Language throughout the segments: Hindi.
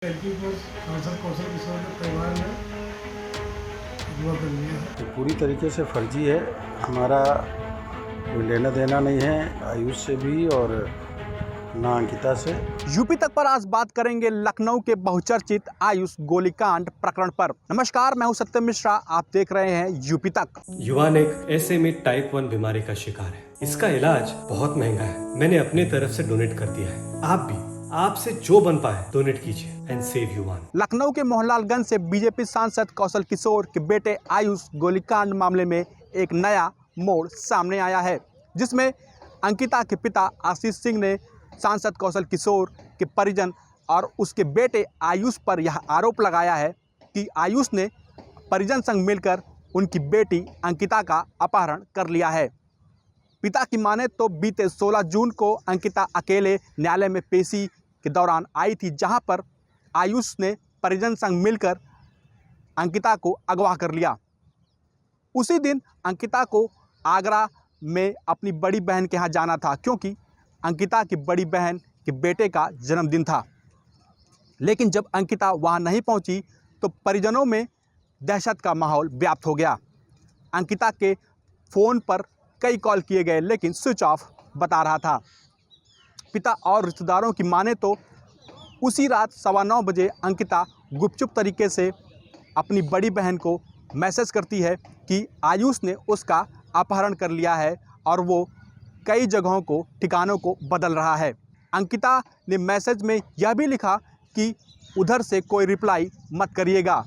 लड़की को सांसद कौशल किशोर के परिवार ने अगवा कर लिया है। तो पूरी तरीके से फर्जी है। हमारा कोई लेना देना नहीं है आयुष से भी और ना अंकिता से। यूपी तक पर आज बात करेंगे लखनऊ के बहुचर्चित आयुष गोलीकांड प्रकरण पर। नमस्कार, मैं हूं सत्यम मिश्रा, आप देख रहे हैं यूपी तक। युवान एक ऐसे में टाइप 1 बीमारी का शिकार है। इसका इलाज बहुत महंगा है। मैंने अपनी तरफ से डोनेट कर दिया है। आप भी आपसे जो बन पाए डोनेट कीजिए एंड सेव युवान। लखनऊ के मोहनलालगंज से बीजेपी सांसद कौशल किशोर के बेटे आयुष गोलीकांड मामले में एक नया मोड़ सामने आया है, जिसमें अंकिता के पिता आशीष सिंह ने सांसद कौशल किशोर के परिजन और उसके बेटे आयुष पर यह आरोप लगाया है कि आयुष ने परिजन संग मिलकर उनकी बेटी अंकिता का अपहरण कर लिया है। पिता की माने तो बीते 16 जून को अंकिता अकेले न्यायालय में पेशी के दौरान आई थी, जहां पर आयुष ने परिजन संग मिलकर अंकिता को अगवा कर लिया। उसी दिन अंकिता को आगरा में अपनी बड़ी बहन के यहाँ जाना था, क्योंकि अंकिता की बड़ी बहन के बेटे का जन्मदिन था। लेकिन जब अंकिता वहां नहीं पहुंची तो परिजनों में दहशत का माहौल व्याप्त हो गया। अंकिता के फ़ोन पर कई कॉल किए गए, लेकिन स्विच ऑफ बता रहा था। पिता और रिश्तेदारों की माने तो उसी रात 9:15 बजे अंकिता गुपचुप तरीके से अपनी बड़ी बहन को मैसेज करती है कि आयुष ने उसका अपहरण कर लिया है और वो कई जगहों को ठिकानों को बदल रहा है। अंकिता ने मैसेज में यह भी लिखा कि उधर से कोई रिप्लाई मत करिएगा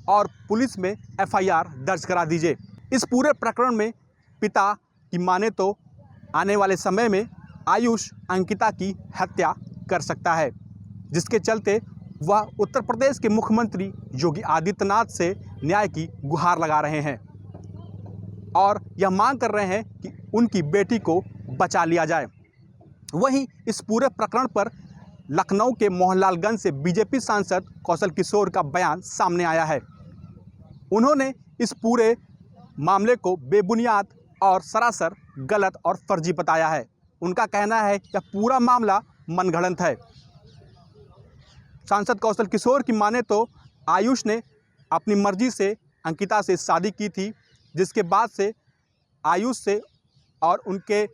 और पुलिस में FIR दर्ज करा दीजिए। इस पूरे प्रकरण में पिता की माने तो आने वाले समय में आयुष अंकिता की हत्या कर सकता है, जिसके चलते वह उत्तर प्रदेश के मुख्यमंत्री योगी आदित्यनाथ से न्याय की गुहार लगा रहे हैं और यह मांग कर रहे हैं कि उनकी बेटी को बचा लिया जाए। वहीं इस पूरे प्रकरण पर लखनऊ के मोहनलालगंज से बीजेपी सांसद कौशल किशोर का बयान सामने आया है। उन्होंने इस पूरे मामले को बेबुनियाद और सरासर गलत और फर्जी बताया है। उनका कहना है कि यह पूरा मामला मनगढ़ंत है। सांसद कौशल किशोर की माने तो आयुष ने अपनी मर्जी से अंकिता से शादी की थी, जिसके बाद से आयुष से और उनके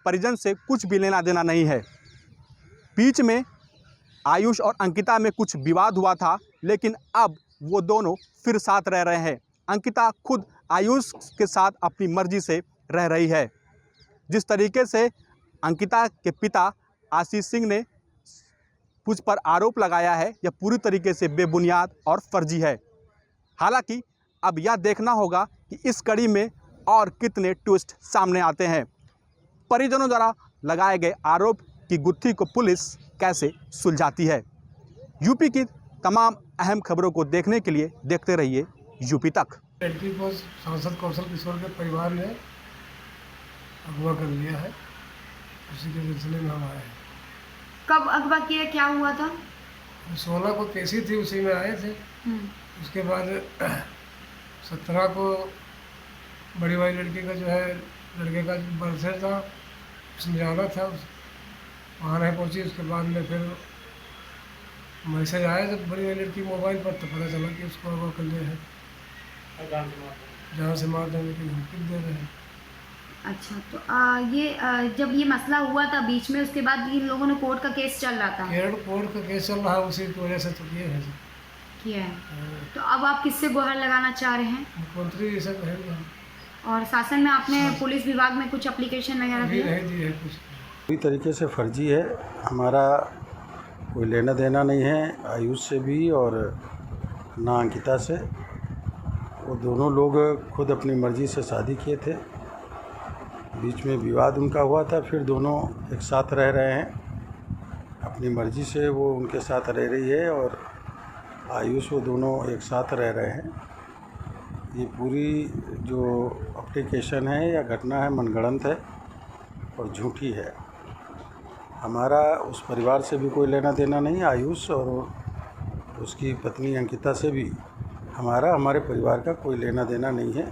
परिजन से कुछ भी लेना देना नहीं है। बीच में आयुष और अंकिता में कुछ विवाद हुआ था, लेकिन अब वो दोनों फिर साथ रह रहे हैं। अंकिता खुद आयुष के साथ अपनी मर्जी से रह रही है। जिस तरीके से अंकिता के पिता आशीष सिंह ने मुझ पर आरोप लगाया है, यह पूरी तरीके से बेबुनियाद और फर्जी है। हालांकि अब यह देखना होगा कि इस कड़ी में और कितने ट्विस्ट सामने आते हैं। परिजनों द्वारा लगाए गए आरोप की गुत्थी को पुलिस कैसे सुलझाती है। यूपी की तमाम अहम खबरों को देखने के लिए देखते रहिए यूपी तक। लड़की को सांसद कौशल किशोर के परिवार ने अगवा कर लिया है। उसी के सिलसिले में हम आए हैं। कब अगवा किया, क्या हुआ था? 16 को पेशी थी, उसी में आए थे। उसके बाद 17 को बड़ी वाली लड़की का जो है लड़के का बर्थडे था, उसमें जाना था, वहाँ नहीं पहुँची। उसके बाद में फिर मैसेज आया जब बड़ी वाली लड़की मोबाइल पर, तो पता चला कि उसको अगवा कर लिया है, जहाँ से मार देने की धमकी दे रहे हैं। अच्छा, तो जब ये मसला हुआ था बीच में, उसके बाद इन लोगों ने कोर्ट का केस चल रहा था। कोर्ट का केस चल रहा है, उसी की वजह से तो किया है। तो अब आप किससे गुहार लगाना चाह रहे हैं? मुख्यमंत्री ये सब कहेंगे। और शासन में आपने पुलिस विभाग में कुछ एप्लीकेशन वगैरह नहीं दी है कुछ। पूरी तरीके से फर्जी है। हमारा कोई लेना देना नहीं है आयुष से भी और ना अंकिता से। वो दोनों लोग खुद अपनी मर्ज़ी से शादी किए थे। बीच में विवाद उनका हुआ था, फिर दोनों एक साथ रह रहे हैं। अपनी मर्ज़ी से वो उनके साथ रह रही है और आयुष वो दोनों एक साथ रह रहे हैं। ये पूरी जो एप्लीकेशन है या घटना है मनगढ़ंत है और झूठी है। हमारा उस परिवार से भी कोई लेना देना नहीं, आयुष और उसकी पत्नी अंकिता से भी हमारे परिवार का कोई लेना देना नहीं है।